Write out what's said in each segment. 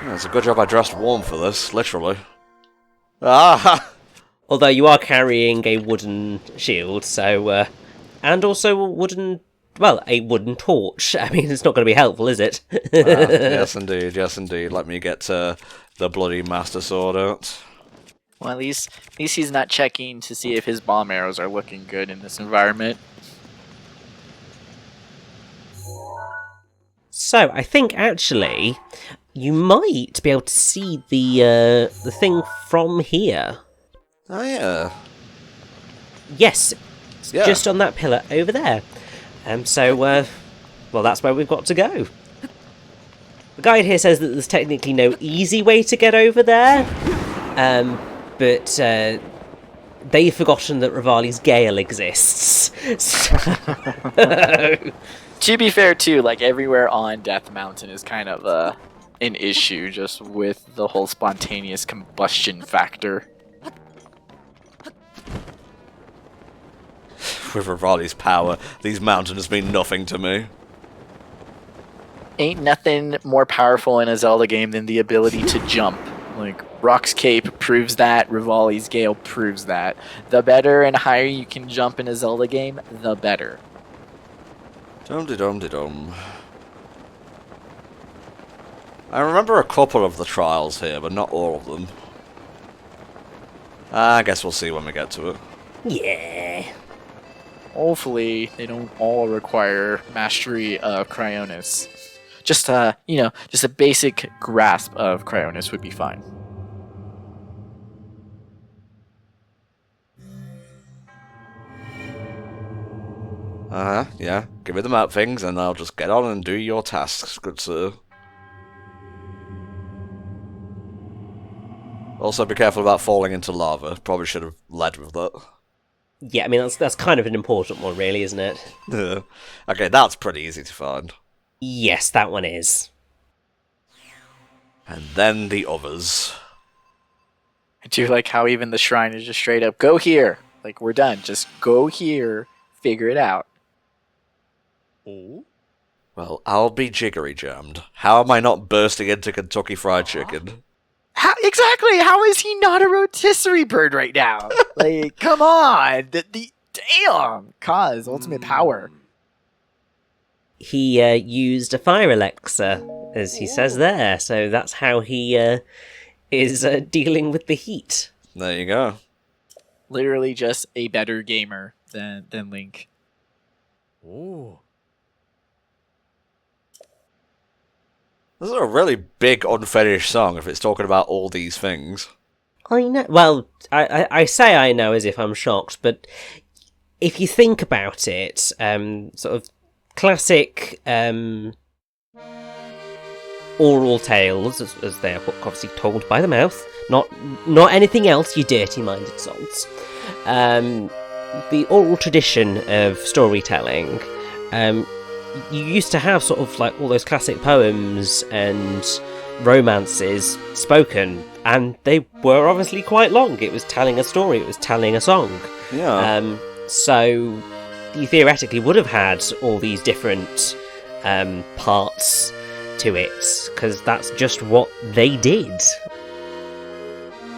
Yeah, it's a good job I dressed warm for this, literally. Ah! Although you are carrying a wooden shield, so... and also a wooden torch. I mean, it's not going to be helpful, is it? Yes, indeed. Let me get the bloody Master Sword out. Well, at least he's not checking to see if his bomb arrows are looking good in this environment. So, I think, actually, you might be able to see the thing from here. Oh, yeah. Yes, it's Yeah. just on that pillar over there. Well, that's where we've got to go. The guide here says that there's technically no easy way to get over there, but they've forgotten that Rivali's Gale exists. So... To be fair, too, like everywhere on Death Mountain is kind of an issue just with the whole spontaneous combustion factor. With Rivali's power, these mountains mean nothing to me. Ain't nothing more powerful in a Zelda game than the ability to jump. Like, Rock's Cape proves that, Rivali's Gale proves that. The better and higher you can jump in a Zelda game, the better. Dum-de-dum-de-dum. I remember a couple of the trials here, but not all of them. I guess we'll see when we get to it. Yeah. Hopefully, they don't all require mastery of Cryonis. Just a basic grasp of Cryonis would be fine. Yeah. Give me the map things, and I'll just get on and do your tasks, good sir. Also, be careful about falling into lava. Probably should have led with that. Yeah, I mean, that's kind of an important one, really, isn't it? Yeah. Okay, that's pretty easy to find. Yes, that one is. And then the others. I do like how even the shrine is just straight up, go here. Like, we're done. Just go here, figure it out. Ooh. Well, I'll be jiggery jammed. How am I not bursting into Kentucky Fried Chicken? Exactly! How is he not a rotisserie bird right now? Like, come on! Damn! Kaz, ultimate power. He used a fire elixir, as he says there, so that's how he is dealing with the heat. There you go. Literally just a better gamer than Link. Ooh. This is a really big unfinished song if it's talking about all these things. I know. Well, I say I know as if I'm shocked, but if you think about it, sort of classic oral tales, as they are obviously told by the mouth, not anything else, you dirty-minded souls. The oral tradition of storytelling, you used to have sort of like all those classic poems and romances spoken, and they were obviously quite long. It was telling a story, it was telling a song. Yeah. So you theoretically would have had all these different parts to it, because that's just what they did.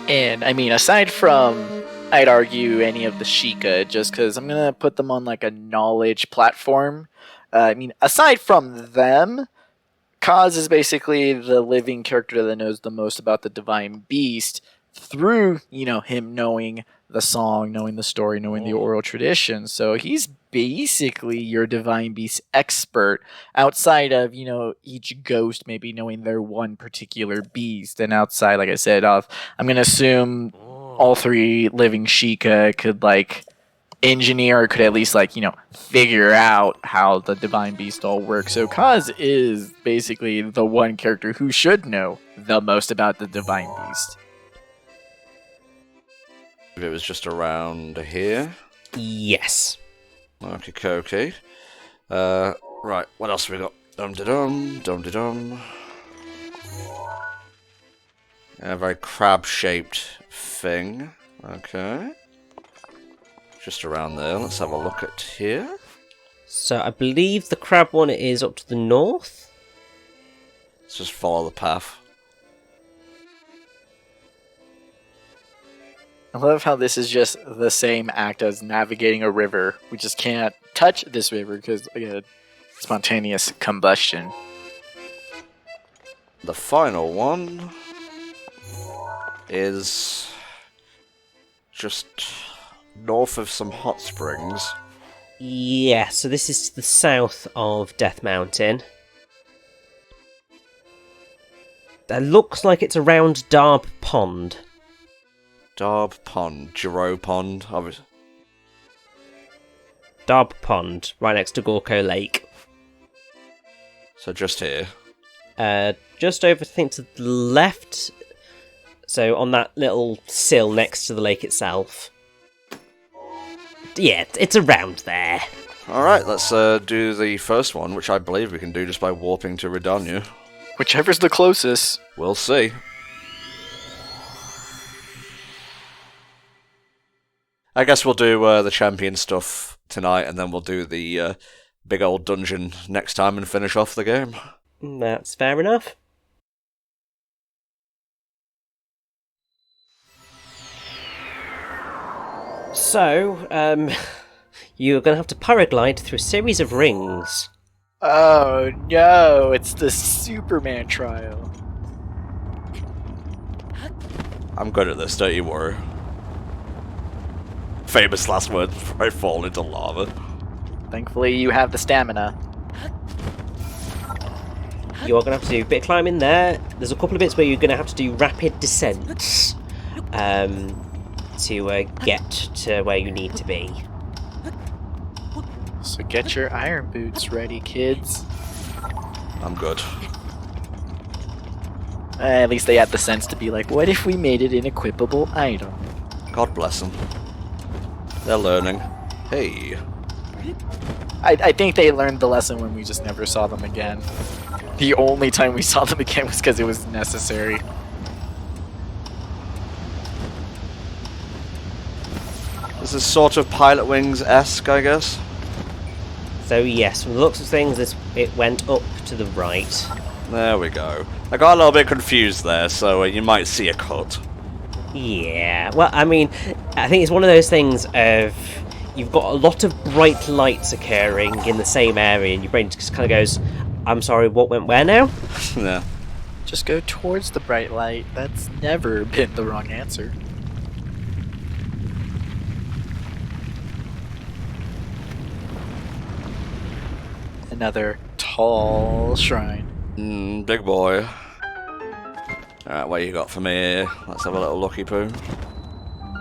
And, I mean, aside from, I'd argue, any of the Sheikah, just because I'm going to put them on, like, a knowledge platform. I mean, aside from them, Kaz is basically the living character that knows the most about the Divine Beast through, him knowing the song, knowing the story, knowing the oral tradition. So he's basically your Divine Beast expert outside of, each ghost maybe knowing their one particular beast. And outside, like I said, I'm going to assume all three living Sheikah could, like, engineer, or could at least, like, figure out how the Divine Beast all works. So Kaz is basically the one character who should know the most about the Divine Beast. If it was just around here. Yes. Okay. Right, what else have we got? Dum-de-dum, dum-de-dum. A very crab-shaped thing. Okay. Just around there. Let's have a look at here. So I believe the crab one is up to the north. Let's just follow the path. I love how this is just the same act as navigating a river. We just can't touch this river because, again, spontaneous combustion. The final one is just north of some hot springs. Yeah, so this is to the south of Death Mountain. That looks like it's around Darb Pond. Darb Pond, Giro Pond, obviously. Darb Pond, right next to Gorko Lake. So just here. Just over, I think, to the left. So on that little sill next to the lake itself. Yeah, it's around there. Alright, let's do the first one, which I believe we can do just by warping to Redania. Whichever's the closest. We'll see. I guess we'll do the champion stuff tonight, and then we'll do the big old dungeon next time and finish off the game. That's fair enough. So, you're going to have to paraglide through a series of rings. Oh no, it's the Superman trial. I'm good at this, don't you worry. Famous last words before I fall into lava. Thankfully, you have the stamina. You're going to have to do a bit of climbing there. There's a couple of bits where you're going to have to do rapid descents to get to where you need to be. So get your iron boots ready, kids. I'm good. At least they had the sense to be like, what if we made it an equipable item? God bless them. They're learning. Hey. I think they learned the lesson when we just never saw them again. The only time we saw them again was because it was necessary. This is sort of Pilot Wings-esque, I guess. So yes, from the looks of things, it went up to the right. There we go. I got a little bit confused there, so you might see a cut. Yeah, well, I mean, I think it's one of those things of you've got a lot of bright lights occurring in the same area, and your brain just kind of goes, I'm sorry, what went where now? Yeah. Just go towards the bright light. That's never been the wrong answer. Another tall shrine. Big boy. Alright, what you got for me? Let's have a little looky poo.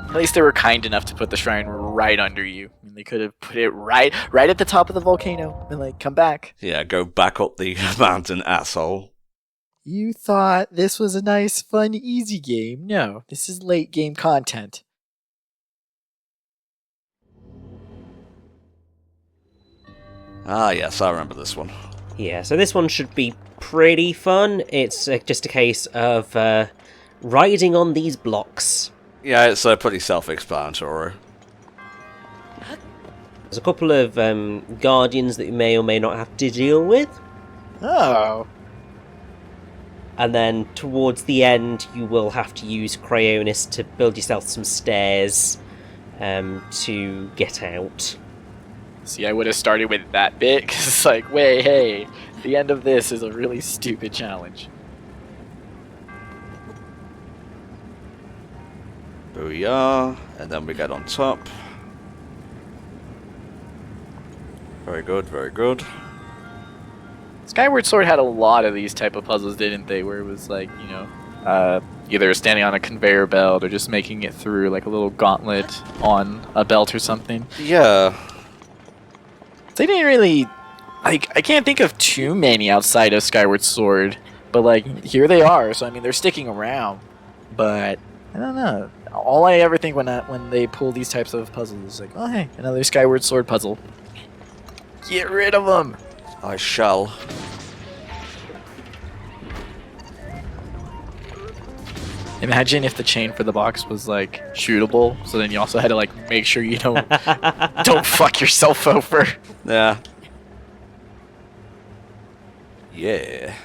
At least they were kind enough to put the shrine right under you. I mean, they could have put it right at the top of the volcano and like come back. Yeah, go back up the mountain, asshole. You thought this was a nice, fun, easy game. No, this is late game content. Ah, yes, I remember this one. Yeah, so this one should be pretty fun. It's just a case of riding on these blocks. Yeah, it's pretty self-explanatory. There's a couple of guardians that you may or may not have to deal with. Oh. And then towards the end, you will have to use Cryonis to build yourself some stairs to get out. See, I would have started with that bit, because it's like, wait, hey, the end of this is a really stupid challenge. Booyah, and then we get on top. Very good, very good. Skyward Sword had a lot of these type of puzzles, didn't they? Where it was like, you know, either standing on a conveyor belt or just making it through like a little gauntlet on a belt or something. Yeah. They didn't really, like, I can't think of too many outside of Skyward Sword, but like, here they are, so I mean, they're sticking around, but I don't know. All I ever think when they pull these types of puzzles is like, oh hey, another Skyward Sword puzzle. Get rid of them! I shall. Imagine if the chain for the box was like shootable, so then you also had to like make sure you don't fuck yourself over. Yeah. Yeah.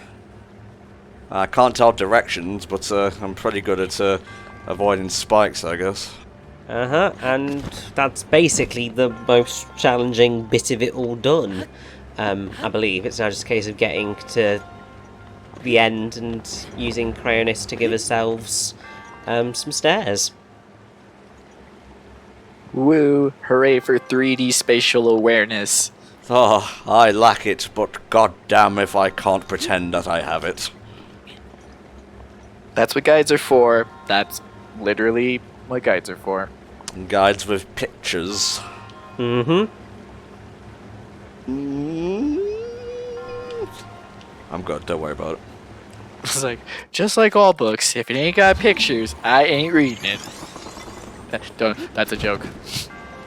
I can't tell directions, but I'm pretty good at avoiding spikes, I guess. And that's basically the most challenging bit of it all done. I believe it's now just a case of getting to the end and using Cryonis to give ourselves some stairs. Woo! Hooray for 3D spatial awareness. Oh, I lack it, but goddamn if I can't pretend that I have it. That's what guides are for. That's literally what guides are for. Guides with pictures. Mm-hmm. I'm good, don't worry about it. It's like, just like all books, if it ain't got pictures, I ain't reading it. That's a joke.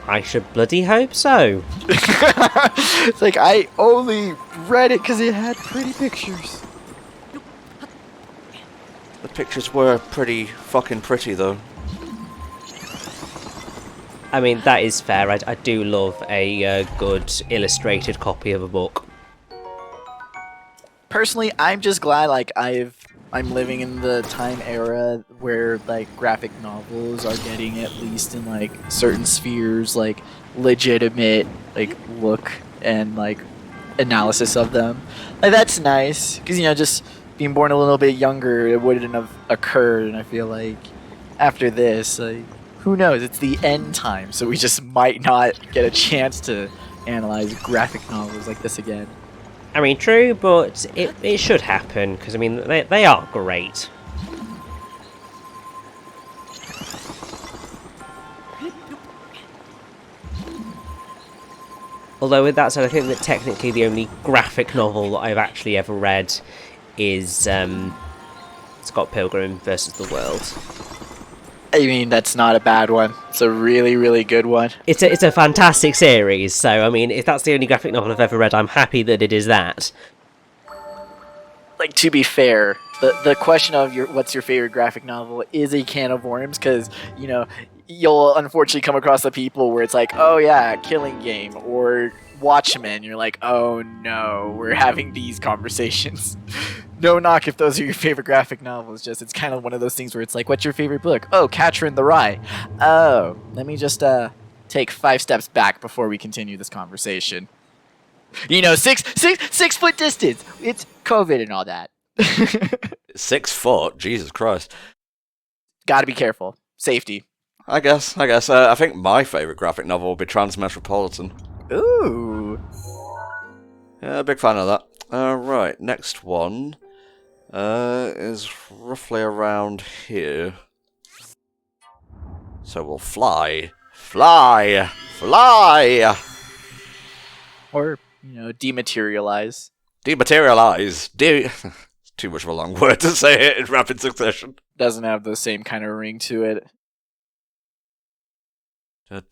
I should bloody hope so. It's like, I only read it because it had pretty pictures. The pictures were pretty fucking pretty, though. I mean, that is fair. I do love a good illustrated copy of a book. Personally, I'm just glad like I'm living in the time era where like graphic novels are getting, at least in like certain spheres, like legitimate like look and like analysis of them. Like that's nice because just being born a little bit younger, it wouldn't have occurred, and I feel like after this, like who knows? It's the end time, so we just might not get a chance to analyze graphic novels like this again. I mean, true, but it should happen, because, I mean, they are great. Although, with that said, I think that technically the only graphic novel that I've actually ever read is Scott Pilgrim vs. the World. I mean, that's not a bad one. It's a really, really good one. It's a fantastic series, so, I mean, if that's the only graphic novel I've ever read, I'm happy that it is that. Like, to be fair, the question of what's your favorite graphic novel is a can of worms, because, you'll unfortunately come across the people where it's like, oh yeah, Killing Game, or Watchmen. You're like, oh no, we're having these conversations. No knock if those are your favorite graphic novels, just it's kind of one of those things where it's like, what's your favorite book? Oh, Catcher in the Rye. Oh, let me just take 5 steps back before we continue this conversation. 6 foot distance. It's COVID and all that. 6 foot? Jesus Christ. Gotta be careful. Safety. I guess. I think my favourite graphic novel will be Transmetropolitan. Ooh. Yeah, big fan of that. Right, next one is roughly around here. So we'll fly. Or, dematerialize. Dematerialize. Too much of a long word to say it in rapid succession. Doesn't have the same kind of ring to it. I've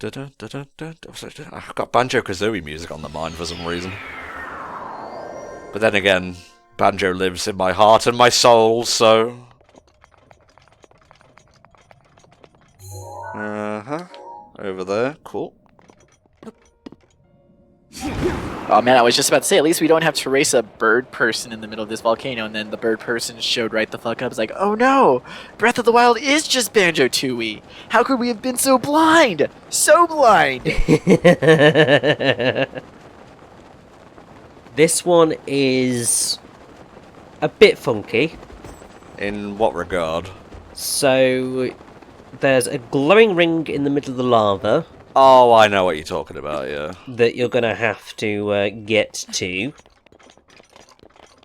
got Banjo-Kazooie music on the mind for some reason. But then again, Banjo lives in my heart and my soul, so... Over there, cool. Oh man, I was just about to say, at least we don't have to race a bird person in the middle of this volcano, and then the bird person showed right the fuck up. It's like, oh no! Breath of the Wild is just Banjo-Tooie! How could we have been so blind? So blind! This one is a bit funky. In what regard? So, there's a glowing ring in the middle of the lava. Oh, I know what you're talking about, yeah. That you're going to have to get to.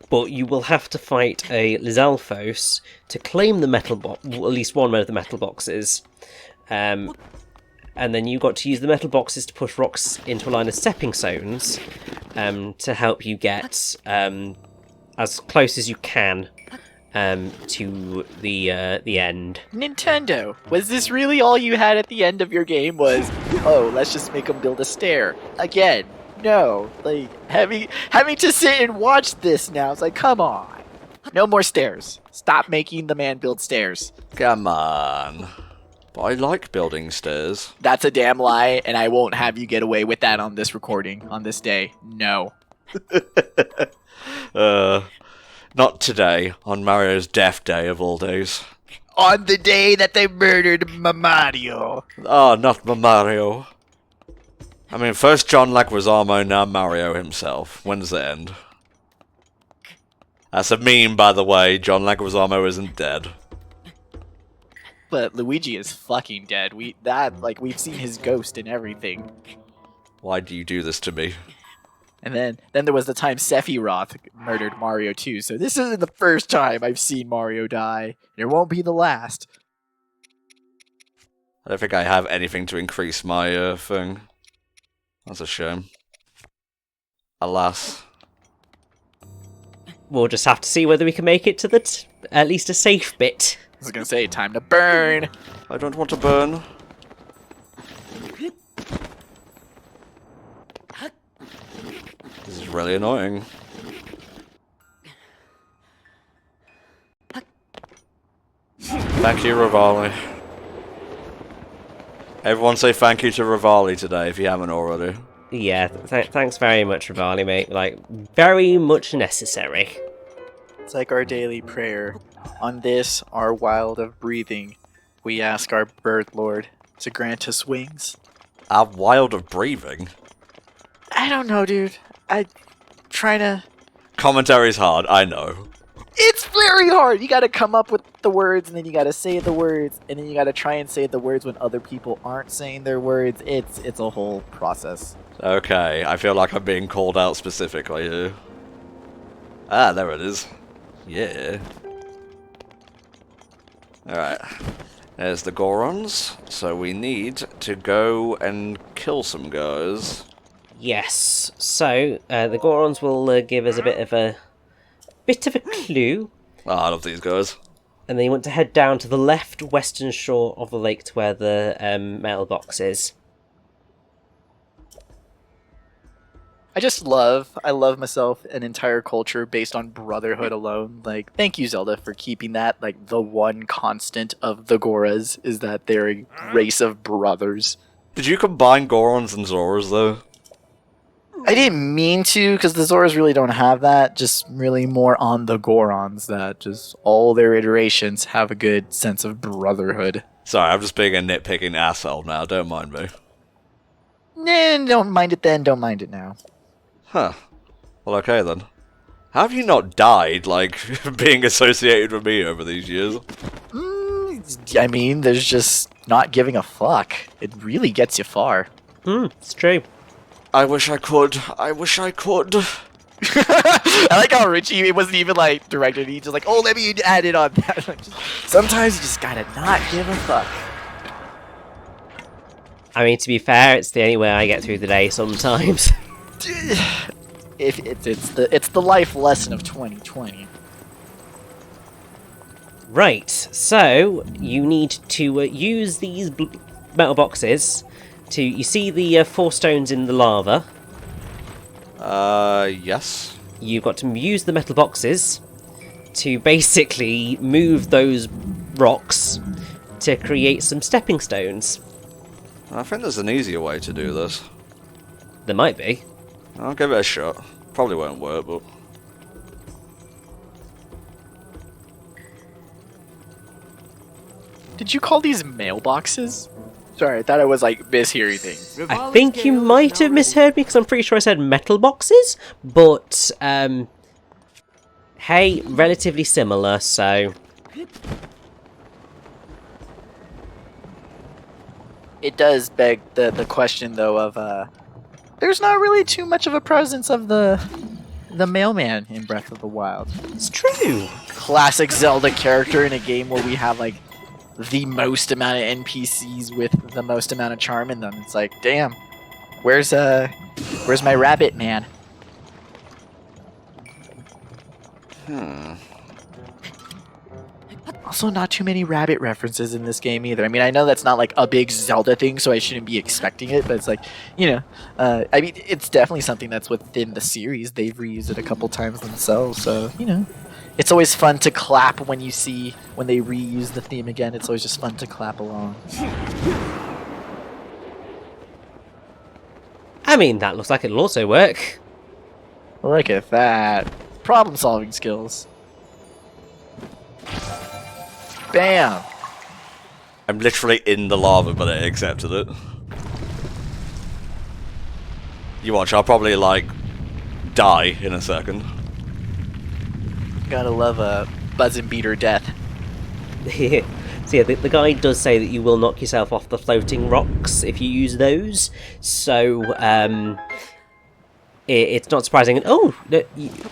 But you will have to fight a Lizalfos to claim the metal box, at least one of the metal boxes. And then you've got to use the metal boxes to push rocks into a line of stepping stones to help you get as close as you can to the end. Nintendo, was this really all you had at the end of your game? Was, oh, let's just make them build a stair again? No, like having to sit and watch this now. It's like, come on, no more stairs. Stop making the man build stairs. Come on. But I like building stairs. That's a damn lie, and I won't have you get away with that on this recording on this day. No. Not today, on Mario's death day of all days. On the day that they murdered Mario. Oh, not Mario. I mean, first John Leguizamo, now Mario himself. When's the end? That's a meme, by the way. John Leguizamo isn't dead. But Luigi is fucking dead. We've seen his ghost and everything. Why do you do this to me? And then there was the time Sephiroth murdered Mario too. So this isn't the first time I've seen Mario die. It won't be the last. I don't think I have anything to increase my thing. That's a shame. Alas. We'll just have to see whether we can make it to at least a safe bit. I was gonna say, time to burn. I don't want to burn. This is really annoying. Thank you, Rivali. Everyone say thank you to Rivali today if you haven't already. Yeah, thanks very much, Rivali, mate. Like, very much necessary. It's like our daily prayer. On this, our wild of breathing, we ask our bird lord to grant us wings. Our wild of breathing? I don't know, dude. I try to... Commentary's hard, I know. It's very hard! You gotta come up with the words, and then you gotta say the words, and then you gotta try and say the words when other people aren't saying their words. It's a whole process. Okay, I feel like I'm being called out specifically here. Ah, there it is. Yeah. Alright. There's the Gorons. So we need to go and kill some guys. Yes. So, the Gorons will give us a bit of a clue. Oh, I love these guys. And then you want to head down to the left western shore of the lake to where the mailbox is. I love myself an entire culture based on brotherhood alone. Like, thank you, Zelda, for keeping that, like, the one constant of the Goras is that they're a race of brothers. Did you combine Gorons and Zoras, though? I didn't mean to, because the Zoras really don't have that, just really more on the Gorons, that just all their iterations have a good sense of brotherhood. Sorry, I'm just being a nitpicking asshole now, don't mind me. Nah, don't mind it then, don't mind it now. Huh. Well, okay then. How have you not died, like, being associated with me over these years? I mean, there's just not giving a fuck. It really gets you far. It's true. I wish I could. I wish I could. I like how Richie, it wasn't even like directed. He just like, oh, let me add it on that. Like, sometimes you just gotta not give a fuck. I mean, to be fair, it's the only way I get through the day sometimes. If it's the life lesson of 2020. Right, so you need to use these metal boxes to... You see the 4 stones in the lava? Yes. You've got to use the metal boxes to basically move those rocks to create some stepping stones. I think there's an easier way to do this. There might be. I'll give it a shot. Probably won't work, but... Did you call these mailboxes? Sorry, I thought I was like mishearing things. I think you might have misheard me because I'm pretty sure I said metal boxes, but hey, relatively similar, so... It does beg the question, though, of, there's not really too much of a presence of the mailman in Breath of the Wild. It's true! Classic Zelda character in a game where we have, like, the most amount of NPCs with the most amount of charm in them. It's like, damn, where's my rabbit man? Also, not too many rabbit references in this game either. I mean, I know that's not like a big Zelda thing, so I shouldn't be expecting it, but it's like, you know, I mean, it's definitely something that's within the series. They've reused it a couple times themselves, so, you know. It's always fun to clap when you see, when they reuse the theme again. It's always just fun to clap along. I mean, that looks like it'll also work. Look at that. Problem-solving skills. Bam! I'm literally in the lava, but it accepted it. You watch, I'll probably, like, die in a second. Gotta love a buzz and beater death. So yeah, the guide does say that you will knock yourself off the floating rocks if you use those. So it's not surprising. Oh,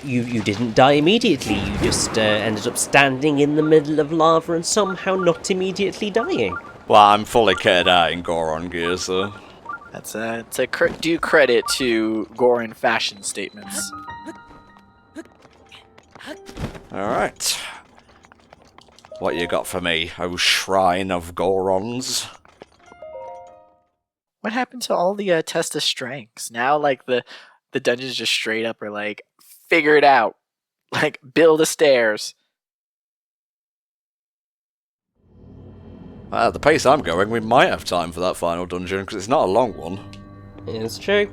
you didn't die immediately. You just ended up standing in the middle of lava and somehow not immediately dying. Well, I'm fully kitted out in Goron gear, so... It's a due credit to Goron fashion statements. Alright. What you got for me, oh shrine of Gorons? What happened to all the test of strengths? Now, like, the dungeons just straight up are like, figure it out. Like, build the stairs. At the pace I'm going, we might have time for that final dungeon, because it's not a long one. It's true.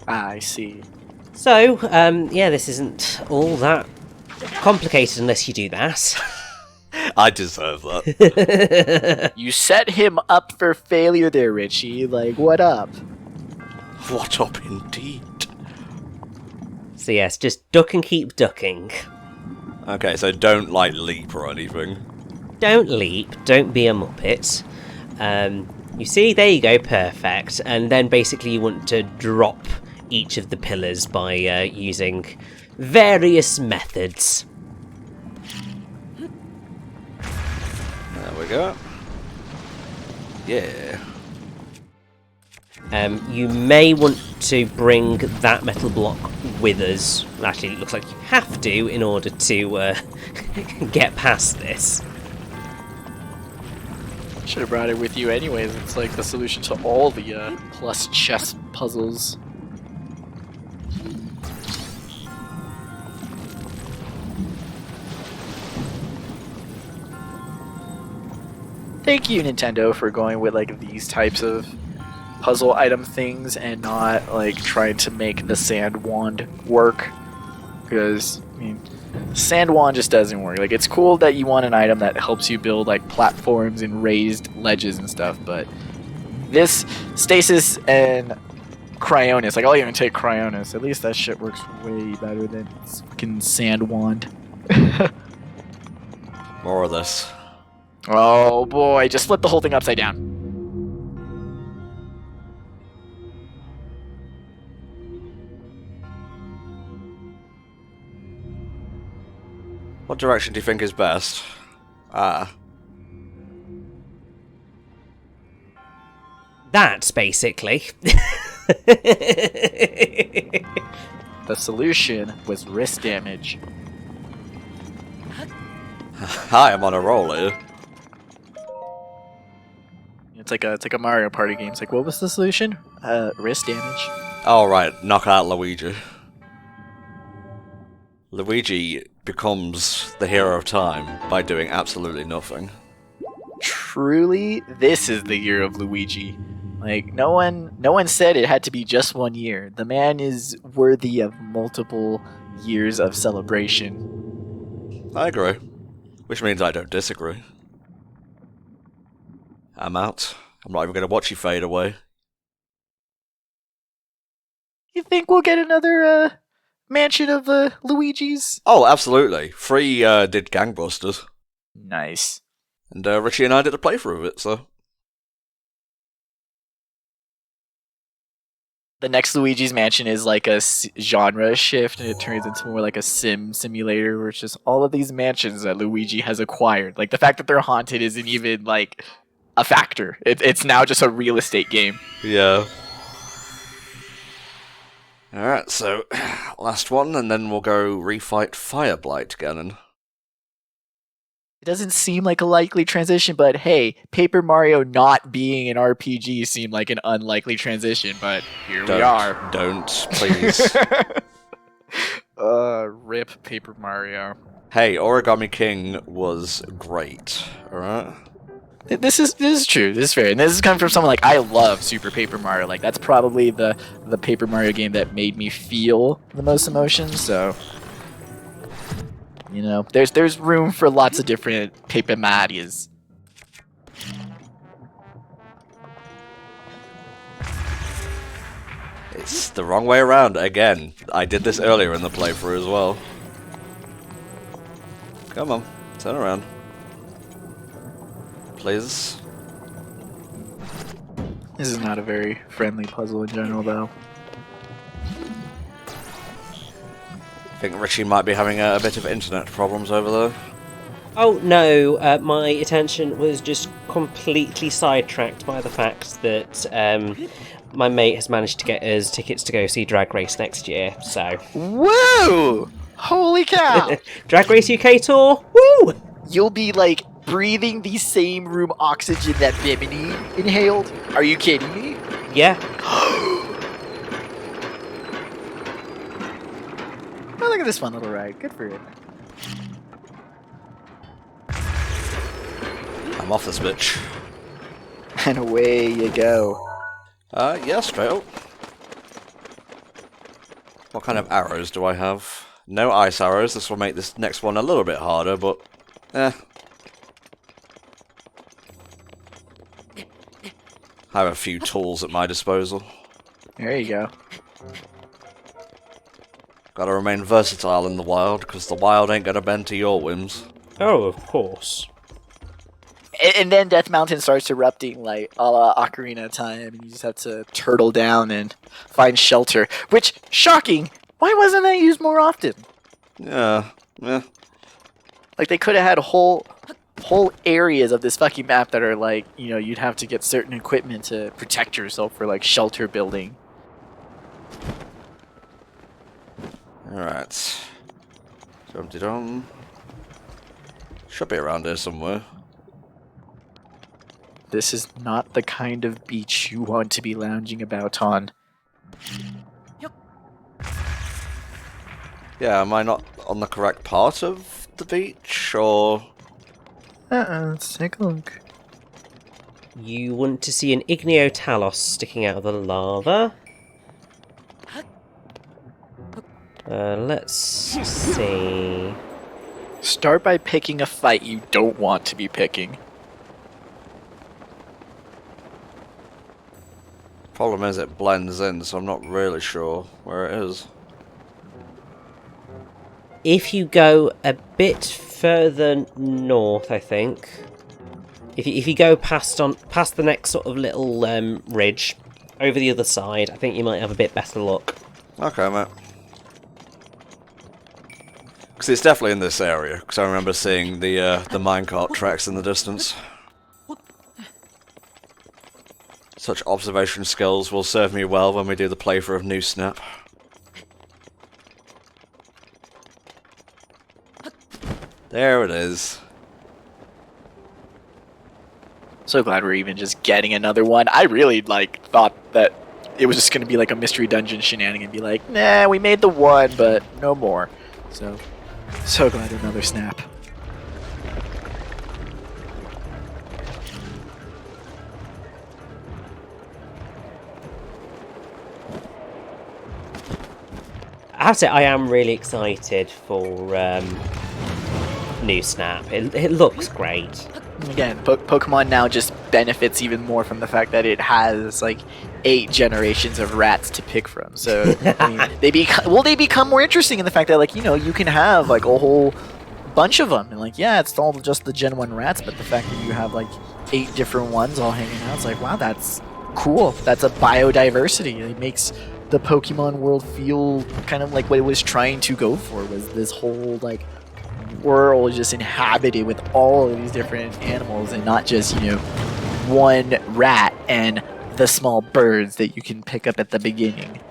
Ah, I see. So, yeah, this isn't all that complicated unless you do that. I deserve that. You set him up for failure there, Richie. Like, what up? What up indeed. So yes, just duck and keep ducking. Okay, so don't, like, leap or anything. Don't leap, don't be a muppet. You see, there you go, perfect. And then basically you want to drop each of the pillars by using various methods. There we go. Yeah. You may want to bring that metal block with us. Actually, it looks like you have to in order to get past this. Should have brought it with you anyways. It's like the solution to all the plus chess puzzles. Thank you, Nintendo, for going with like these types of puzzle item things and not like trying to make the sand wand work. Because, I mean, sand wand just doesn't work. Like, it's cool that you want an item that helps you build like platforms and raised ledges and stuff, but this stasis and cryonis, like, I'll even take cryonis. At least that shit works way better than fucking sand wand. More of this. Oh boy, just flip the whole thing upside down. What direction do you think is best? That's basically. The solution was wrist damage. Hi, I'm on a roll here. It's like a Mario Party game. It's like, what was the solution? Wrist damage. Oh, right, knock out Luigi. Luigi becomes the hero of time by doing absolutely nothing. Truly, this is the year of Luigi. Like, no one said it had to be just 1 year. The man is worthy of multiple years of celebration. I agree. Which means I don't disagree. I'm out. I'm not even going to watch you fade away. You think we'll get another mansion of Luigi's? Oh, absolutely. 3 did Gangbusters. Nice. And Richie and I did a playthrough of it, so... The next Luigi's Mansion is like a genre shift, and it turns into more like a simulator, where it's just all of these mansions that Luigi has acquired. Like, the fact that they're haunted isn't even like a factor. It's now just a real estate game. Yeah. Alright, so last one, and then we'll go refight Blight Gun. It doesn't seem like a likely transition, but hey, Paper Mario not being an RPG seemed like an unlikely transition, but here we are. Don't, please. Rip Paper Mario. Hey, Origami King was great, alright? This is true. This is fair. And this is coming from someone like, I love Super Paper Mario. Like, that's probably the Paper Mario game that made me feel the most emotions, so... You know, there's room for lots of different paper Marias. It's the wrong way around again. I did this earlier in the playthrough as well. Come on, turn around. Please. This is not a very friendly puzzle in general, though. I think Richie might be having a bit of internet problems over there. Oh no, my attention was just completely sidetracked by the fact that my mate has managed to get us tickets to go see Drag Race next year, so... Woo! Holy cow! Drag Race UK tour? Woo! You'll be, like, breathing the same room oxygen that Bimini inhaled? Are you kidding me? Yeah. Oh, look at this fun little ride. Good for it. I'm off this bitch. And away you go. Yeah, straight up. What kind of arrows do I have? No ice arrows. This will make this next one a little bit harder, but... I have a few tools at my disposal. There you go. Gotta remain versatile in the wild, because the wild ain't gonna bend to your whims. Oh, of course. And then Death Mountain starts erupting like a la Ocarina of Time, and you just have to turtle down and find shelter. Which, shocking! Why wasn't that used more often? Yeah. Like, they could have had whole areas of this fucking map that are like, you know, you'd have to get certain equipment to protect yourself for like shelter building. Alright. Dum-de-dum. Should be around here somewhere. This is not the kind of beach you want to be lounging about on. Yeah, am I not on the correct part of the beach, or...? Let's take a look. You want to see an Igneo sticking out of the lava. Let's see... Start by picking a fight you don't want to be picking. Problem is it blends in, so I'm not really sure where it is. If you go a bit further north, I think... If you go past the next sort of little ridge, over the other side, I think you might have a bit better luck. Okay, mate. Because it's definitely in this area, because I remember seeing the minecart tracks in the distance. Such observation skills will serve me well when we do the playthrough of New Snap. There it is. So glad we're even just getting another one. I really thought that it was just going to be like a mystery dungeon shenanigan and be like, nah, we made the one, but no more. So glad another snap. I have to say, I am really excited for New Snap. It looks great. Again, Pokemon now just benefits even more from the fact that it has like 8 generations of rats to pick from. So I mean, they become more interesting in the fact that, like, you know, you can have like a whole bunch of them, and like, yeah, it's all just the Gen 1 rats, but the fact that you have like 8 different ones all hanging out, it's like, wow, that's cool. That's a biodiversity. It makes the Pokemon world feel kind of like what it was trying to go for, was this whole like world just inhabited with all of these different animals, and not just, you know, one rat and the small birds that you can pick up at the beginning.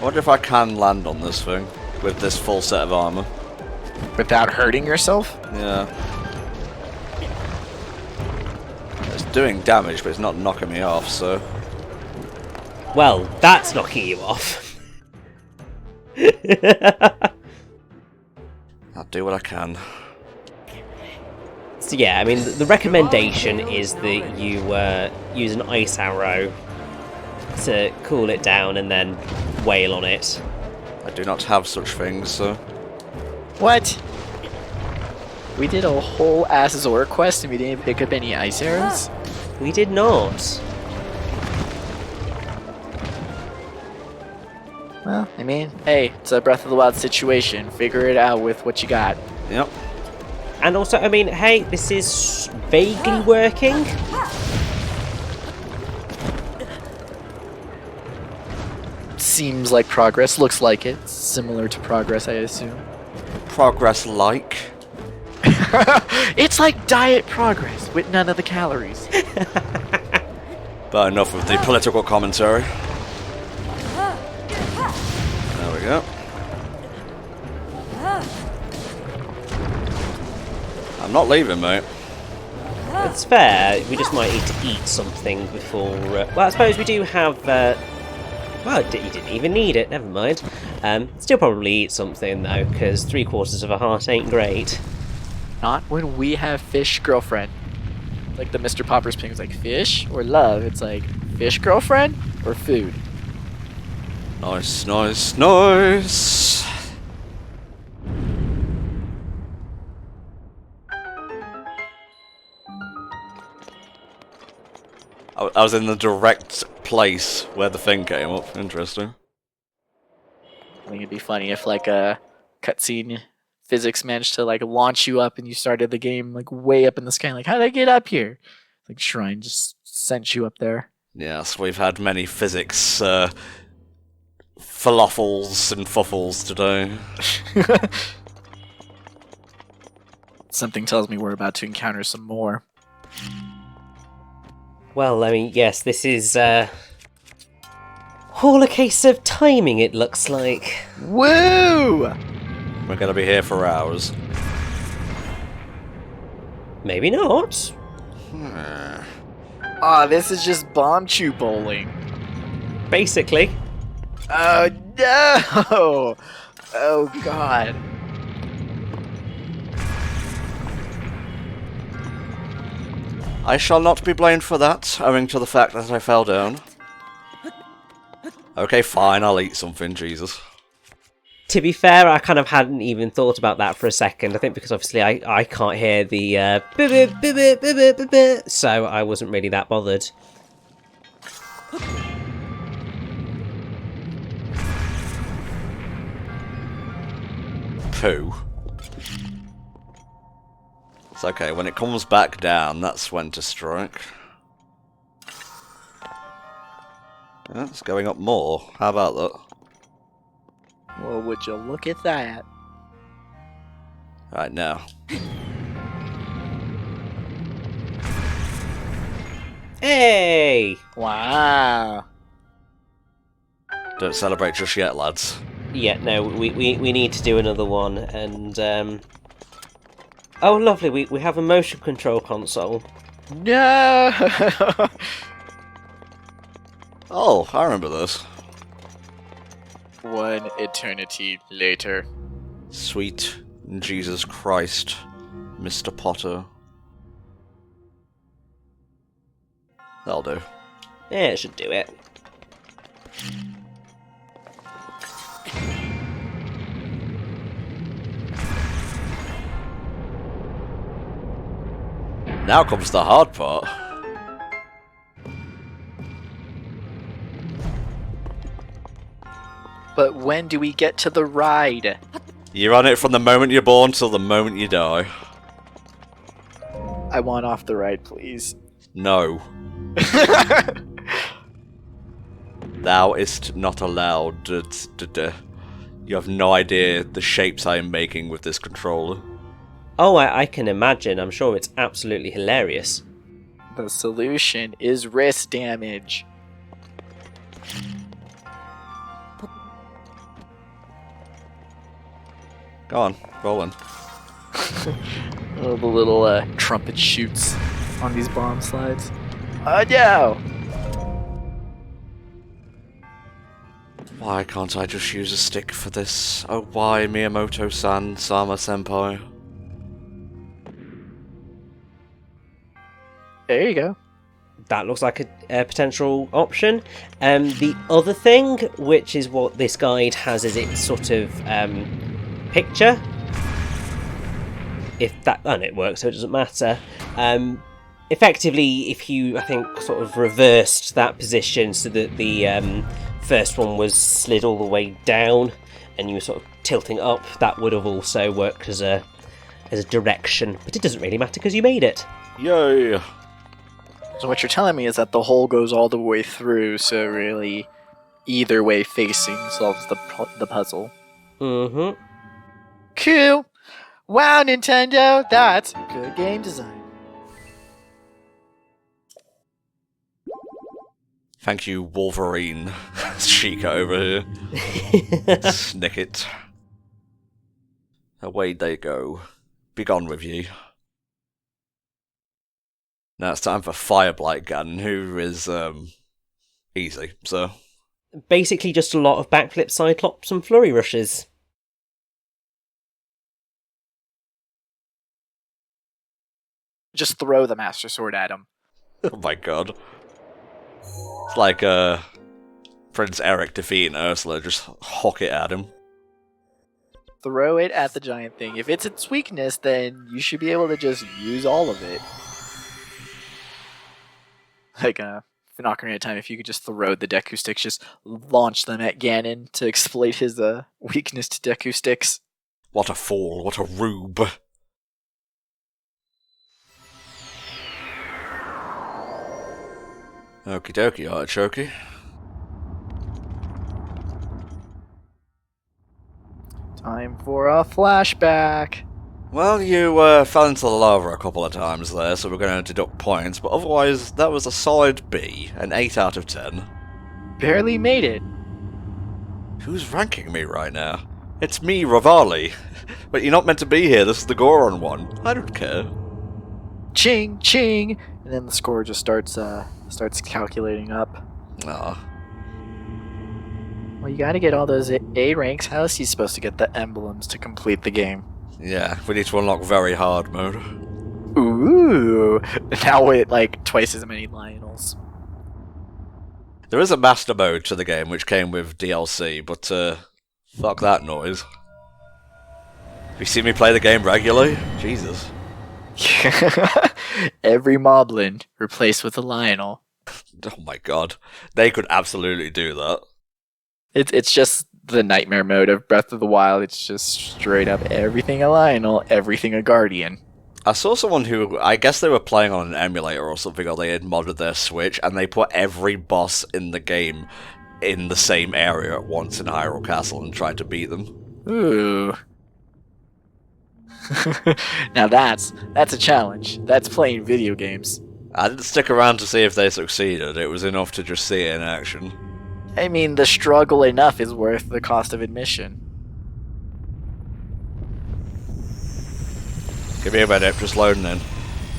I wonder if I can land on this thing with this full set of armor. Without hurting yourself? Yeah. It's doing damage, but it's not knocking me off, so... Well, that's knocking you off. I'll do what I can. So yeah, I mean, the recommendation is that you use an ice arrow to cool it down and then wail on it. I do not have such things, so... What? We did a whole ass Zora quest and we didn't pick up any ice arrows? We did not. Well, I mean, hey, it's a Breath of the Wild situation. Figure it out with what you got. Yep. And also, I mean, hey, this is vaguely working. Seems like progress. Looks like it. Similar to progress, I assume. Progress like. It's like diet progress with none of the calories. But enough of the political commentary. There we go. I'm not leaving, mate. It's fair. We just might need to eat something before... well, I suppose we do have... well, you didn't even need it. Never mind. Still probably eat something, though, because 3/4 of a heart ain't great. Not when we have fish girlfriend. Like the Mr. Popper's thing was like fish or love. It's like fish girlfriend or food. Nice, nice, nice. I was in the direct place where the thing came up. Interesting. I think it'd be funny if like a cutscene physics managed to like launch you up and you started the game like way up in the sky. Like, how did I get up here? Like Shrine just sent you up there. Yes, we've had many physics falafels and fuffles today. Something tells me we're about to encounter some more. Well, I mean, yes, this is all a case of timing, it looks like. Woo! We're gonna be here for hours. Maybe not. Ah, this is just bomb chew bowling. Basically. Oh no! Oh god. I shall not be blamed for that, owing to the fact that I fell down. Okay, fine, I'll eat something, Jesus. To be fair, I kind of hadn't even thought about that for a second. I think because obviously I can't hear the so I wasn't really that bothered. Poo. It's okay, when it comes back down, that's when to strike. Yeah, it's going up more. How about that? Well, would you look at that? Right now. Hey! Wow. Don't celebrate just yet, lads. Yeah, no, we need to do another one, and oh, lovely, we have a motion control console. No! Oh, I remember this. One eternity later. Sweet Jesus Christ, Mr. Potter. That'll do. Yeah, it should do it. Now comes the hard part. But when do we get to the ride? You're on it from the moment you're born till the moment you die. I want off the ride, please. No. Thou ist not allowed. You have no idea the shapes I am making with this controller. Oh, I can imagine. I'm sure it's absolutely hilarious. The solution is wrist damage. Go on, rolling. Oh, the little trumpet shoots on these bomb slides. Oh no! Why can't I just use a stick for this? Oh, why, Miyamoto-san, Sama-senpai? There you go. That looks like a potential option. The other thing, which is what this guide has as its sort of picture, if that... And it works, so it doesn't matter. Effectively, if you, I think, sort of reversed that position so that the first one was slid all the way down and you were sort of tilting up, that would have also worked as a direction. But it doesn't really matter because you made it. Yay! So what you're telling me is that the hole goes all the way through, so really either way facing solves the puzzle. Mm-hmm. Cool! Wow, Nintendo, that's good game design. Thank you, Wolverine. Sheikah over here. Snick it. Away they go. Be gone with ye. Now it's time for Blight Gun, who is, easy, so... Basically just a lot of backflips, cyclops, and flurry rushes. Just throw the Master Sword at him. Oh my god. It's like, Prince Eric defeating Ursula, just hock it at him. Throw it at the giant thing. If it's its weakness, then you should be able to just use all of it. Like, in Ocarina of Time, if you could just throw the Deku Sticks, just launch them at Ganon to exploit his weakness to Deku Sticks. What a fool, what a rube. Okie dokie, artichoke. Time for a flashback. Well, you fell into the lava a couple of times there, so we're going to deduct points, but otherwise, that was a solid B, an 8 out of 10. Barely made it. Who's ranking me right now? It's me, Rivali. But you're not meant to be here, this is the Goron one. I don't care. Ching, ching! And then the score just starts calculating up. Aw. Well, you gotta get all those A ranks. How is he supposed to get the emblems to complete the game? Yeah, we need to unlock very hard mode. Ooh! Now with, like, twice as many Lionels. There is a master mode to the game, which came with DLC, but, fuck that noise. You see me play the game regularly? Jesus. Every Moblin replaced with a Lionel. Oh my god. They could absolutely do that. It's just the nightmare mode of Breath of the Wild. It's just straight up everything a Lionel, everything a Guardian. I saw someone who, I guess they were playing on an emulator or something, or they had modded their Switch, and they put every boss in the game in the same area at once in Hyrule Castle and tried to beat them. Ooh. Now that's a challenge. That's playing video games. I didn't stick around to see if they succeeded, it was enough to just see it in action. I mean, the struggle enough is worth the cost of admission. Give me a minute, just loading in.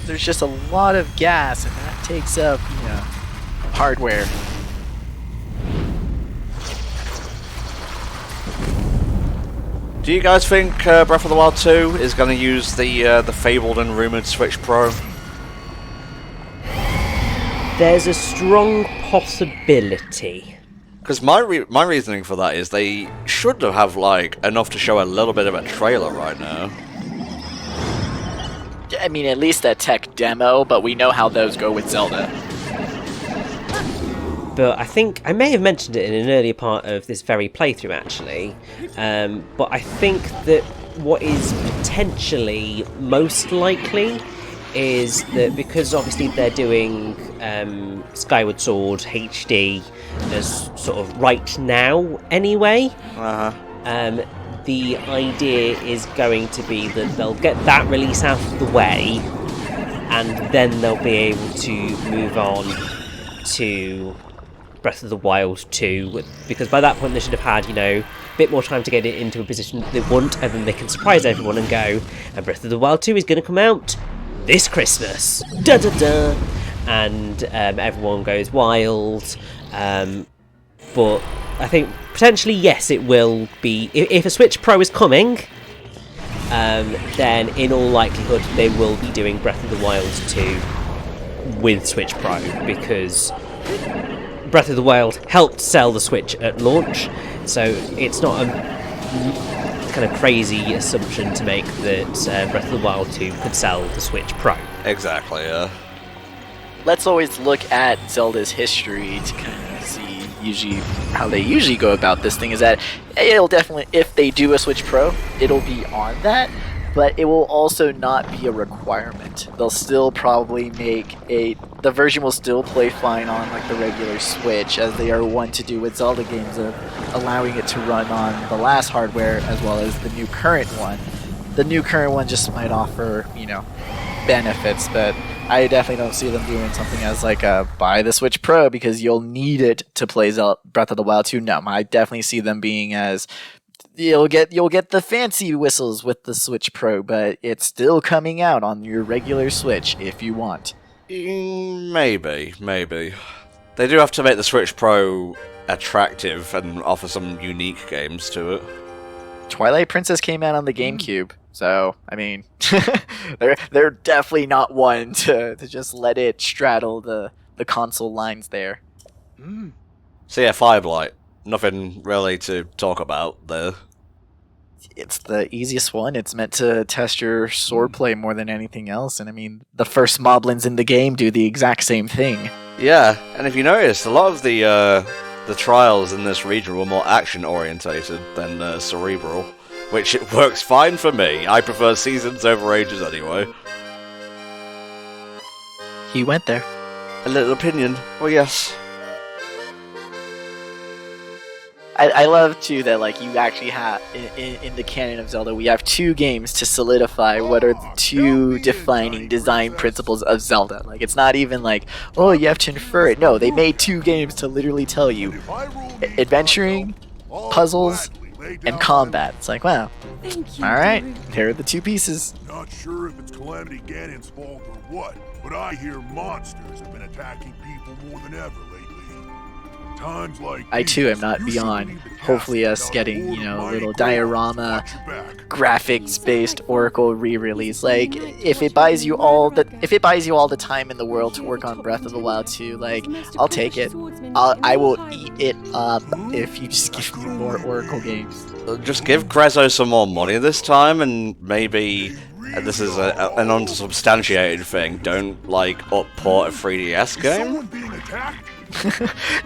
There's just a lot of gas, and that takes up, hardware. Do you guys think Breath of the Wild 2 is going to use the fabled and rumoured Switch Pro? There's a strong possibility. Because my reasoning for that is they should have, like, enough to show a little bit of a trailer right now. I mean, at least a tech demo, but we know how those go with Zelda. But I think I may have mentioned it in an earlier part of this very playthrough, actually. But I think that what is potentially most likely is that because obviously they're doing Skyward Sword HD as sort of right now anyway. The idea is going to be that they'll get that release out of the way, and then they'll be able to move on to Breath of the Wild 2, because by that point they should have had, a bit more time to get it into a position that they want, and then they can surprise everyone and go, and Breath of the Wild 2 is going to come out this Christmas. Da da da! And everyone goes wild. But I think potentially, yes, it will be. If a Switch Pro is coming, then in all likelihood they will be doing Breath of the Wild 2 with Switch Pro, because Breath of the Wild helped sell the Switch at launch, so it's not kind of crazy assumption to make that Breath of the Wild 2 could sell the Switch Pro. Exactly, yeah. Let's always look at Zelda's history to kind of see usually how they usually go about this thing. Is that it'll definitely, if they do a Switch Pro, it'll be on that, but it will also not be a requirement. They'll still probably make the version will still play fine on like the regular Switch, as they are wont to do with Zelda games, of allowing it to run on the last hardware as well as the new current one. The new current one just might offer, benefits, but I definitely don't see them doing something as like a buy the Switch Pro because you'll need it to play Breath of the Wild 2. No, I definitely see them being as you'll get the fancy whistles with the Switch Pro, but it's still coming out on your regular Switch if you want. Maybe. They do have to make the Switch Pro attractive and offer some unique games to it. Twilight Princess came out on the GameCube, so I mean, they're definitely not one to just let it straddle the console lines there. So yeah, Fireblight. Nothing really to talk about there. It's the easiest one. It's meant to test your swordplay more than anything else, and I mean, the first moblins in the game do the exact same thing. Yeah, and if you noticed, a lot of the trials in this region were more action-orientated than cerebral, which it works fine for me. I prefer seasons over ages anyway. He went there. A little opinion. Well, yes. I love too that like you actually have in the canon of Zelda, we have two games to solidify what are the two defining design principles of Zelda. Like it's not even like, oh, you have to infer it. No, they made two games to literally tell you adventuring, puzzles, and combat. It's like, wow, all right, here are the two pieces. Not sure if it's Calamity Ganon's fault or what, but I hear monsters have been attacking people more than ever lately. Times like I too am not beyond hopefully us getting, a little diorama graphics-based Oracle re-release. Like if it buys you all the time in the world to work on Breath of the Wild 2, like I'll take it. I will eat it up if you just give me more Oracle games. Just give Grezzo some more money this time, and maybe this is an unsubstantiated thing. Don't up-port a 3DS game.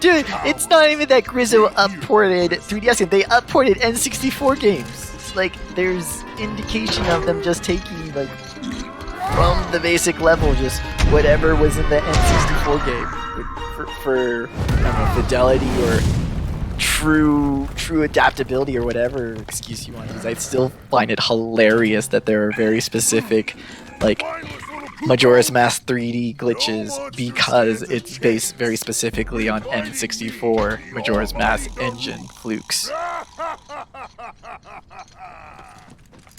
Dude, it's not even that Grizzo upported 3DS games. They upported N64 games. Like, there's indication of them just taking, from the basic level, just whatever was in the N64 game for I don't know, fidelity or true adaptability or whatever excuse you want to use. I still find it hilarious that there are very specific, Majora's Mask 3D glitches because it's based very specifically on N64 Majora's Mask engine flukes.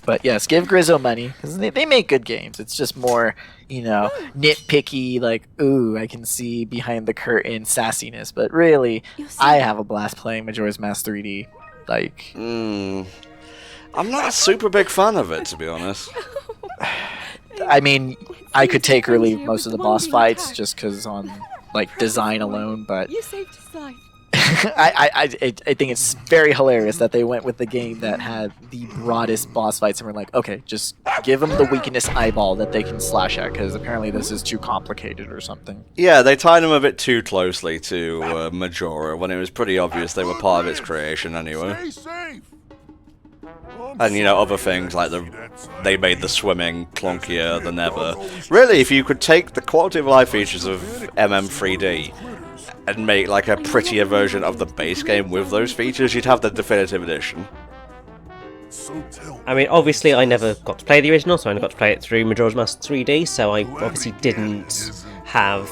But yes, give Grizzo money, because they make good games. It's just more, nitpicky, ooh, I can see behind the curtain sassiness. But really, I have a blast playing Majora's Mask 3D. I'm not a super big fan of it, to be honest. I mean, I could take or leave most of the boss fights just because on design alone, but You saved his life. I think it's very hilarious that they went with the game that had the broadest boss fights and were like, okay, just give them the weakness eyeball that they can slash at, because apparently this is too complicated or something. Yeah, they tied them a bit too closely to Majora when it was pretty obvious they were part of its creation anyway. And, other things like they made the swimming clunkier than ever. Really, if you could take the quality of life features of MM3D and make a prettier version of the base game with those features, you'd have the definitive edition. I mean, obviously I never got to play the original, so I only got to play it through Majora's Mask 3D, so I obviously didn't have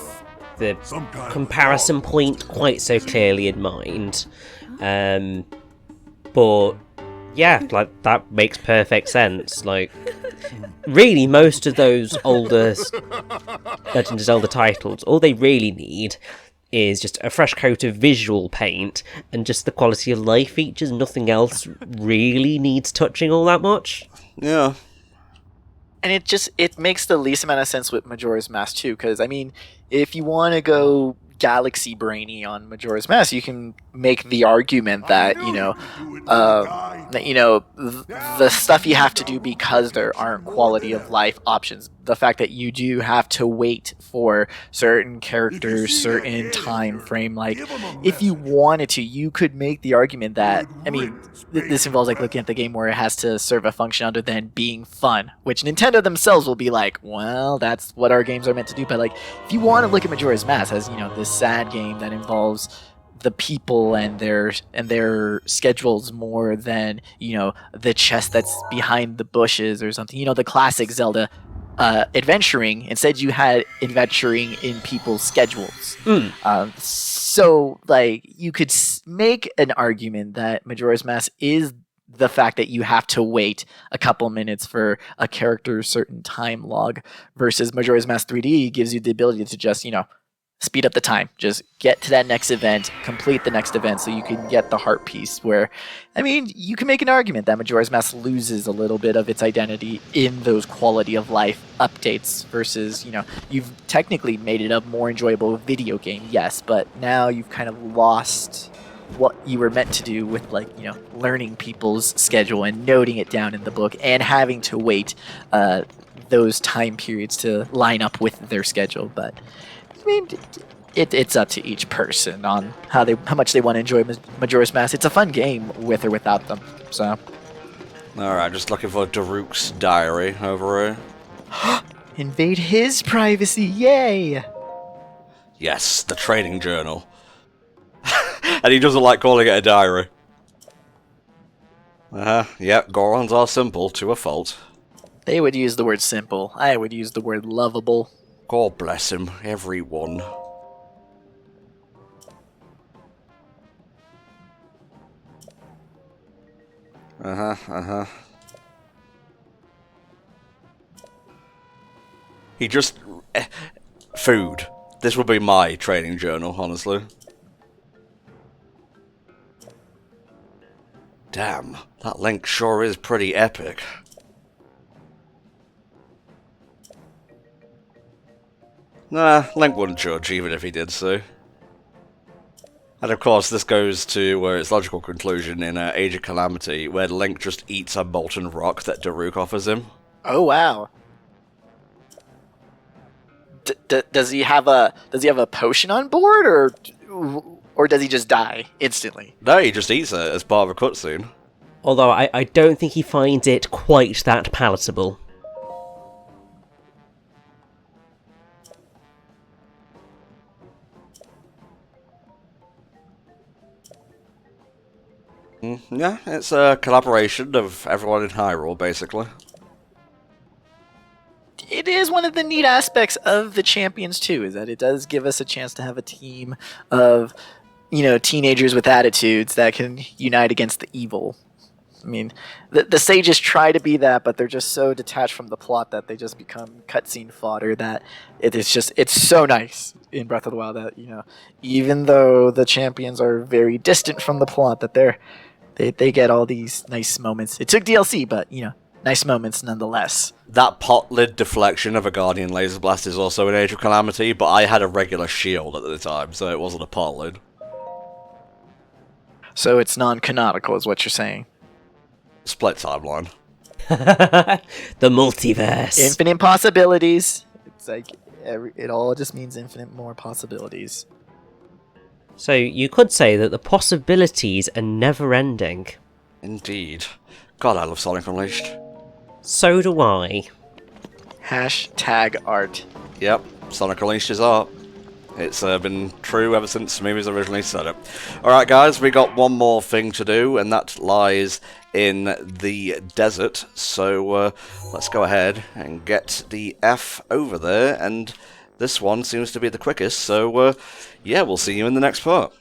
the comparison point quite so clearly in mind. But yeah, that makes perfect sense. Really, most of those older Legend of Zelda titles, all they really need is just a fresh coat of visual paint and just the quality of life features. Nothing else really needs touching all that much. Yeah. And it makes the least amount of sense with Majora's Mask 2, because, I mean, if you want to go galaxy brainy on Majora's Mask, you can make the argument that the stuff you have to do because there aren't quality of life options. The fact that you do have to wait for certain characters, certain time frame. Like, if you wanted to, you could make the argument that, I mean, this involves like looking at the game where it has to serve a function other than being fun, which Nintendo themselves will be like, well, that's what our games are meant to do. But like, if you want to look at Majora's Mask as, this sad game that involves the people and their schedules more than the chest that's behind the bushes or something, the classic Zelda adventuring. Instead, you had adventuring in people's schedules. So like, you could make an argument that Majora's Mask is the fact that you have to wait a couple minutes for a character's certain time log, versus Majora's Mask 3D gives you the ability to just speed up the time. Just get to that next event, complete the next event, so you can get the heart piece. Where, I mean, you can make an argument that Majora's Mask loses a little bit of its identity in those quality of life updates, versus, you've technically made it a more enjoyable video game, yes, but now you've kind of lost what you were meant to do with, like, learning people's schedule and noting it down in the book and having to wait those time periods to line up with their schedule. But I mean, it's up to each person on how much they want to enjoy Majora's Mask. It's a fun game with or without them. So, alright, just looking for Daruk's diary over here. Invade his privacy, yay! Yes, the training journal. And he doesn't like calling it a diary. Yep, Gorons are simple to a fault. They would use the word simple. I would use the word lovable. God bless him, everyone. He just... food. This would be my training journal, honestly. Damn, that Link sure is pretty epic. Nah, Link wouldn't judge even if he did so. And of course, this goes to its logical conclusion in Age of Calamity, where Link just eats a molten rock that Daruk offers him. Oh wow! Does he have a potion on board, or does he just die instantly? No, he just eats it as part of a cutscene. Although I don't think he finds it quite that palatable. Yeah, it's a collaboration of everyone in Hyrule, basically. It is one of the neat aspects of the Champions too, is that it does give us a chance to have a team of, teenagers with attitudes that can unite against the evil. I mean, the sages try to be that, but they're just so detached from the plot that they just become cutscene fodder. That it's so nice in Breath of the Wild that, even though the champions are very distant from the plot, that they get all these nice moments. It took DLC, but nice moments nonetheless. That pot lid deflection of a Guardian Laser Blast is also in Age of Calamity, but I had a regular shield at the time, so it wasn't a pot lid. So it's non-canonical, is what you're saying. Split timeline. The multiverse. Infinite possibilities. It's like it all just means infinite more possibilities. So you could say that the possibilities are never-ending. Indeed. God, I love Sonic Unleashed. So do I. #art. Yep, Sonic Unleashed is art. It's been true ever since movies originally said it. Alright guys, we got one more thing to do, and that lies in the desert. So let's go ahead and get the F over there, and this one seems to be the quickest, so yeah, we'll see you in the next part.